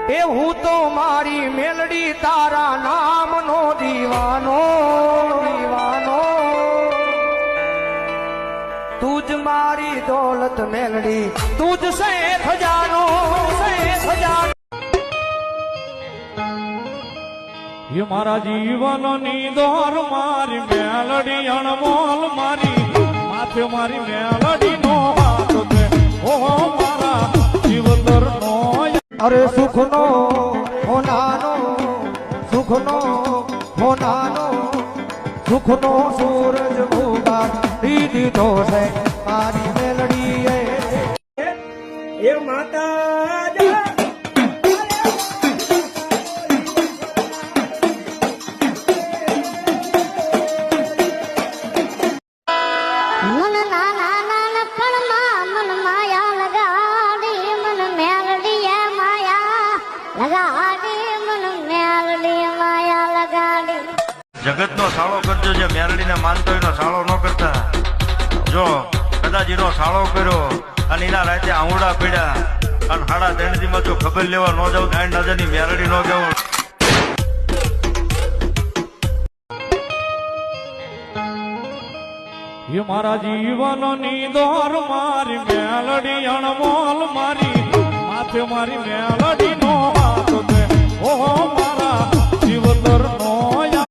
એ હું તો મારી મેલડી તારા નામનો દીવાનો દીવાનો તુજ મારી દોલત મેલડી તુજ સે ખજાનો ये मारा जीवन नी दौर मारी मेलडी अणमोल मारी माथे मारी मेलडी नो हाथ दे ओ मारा जीवतर नो अरे सुखनो होनानो सुखनो होनानो सुखनो सूरज उगा દીધો છે મારી મેલડી એ માતા જગત નો સાળો કરજો જે મેરડી ને માનતો એનો સાળો ન કરતા જો કદાચ એનો સાળો કર્યો અને એના રાતે આંવડા પીડ્યા અને 3.5 માં જો ખબર લેવા ન જાવ ગાય નજરની મેરડી ન કેવું ये मारा जीवन नी दौर मारी मेलडी अणमोल मारी माथे मारी मेलडी नो हाथ दे ओ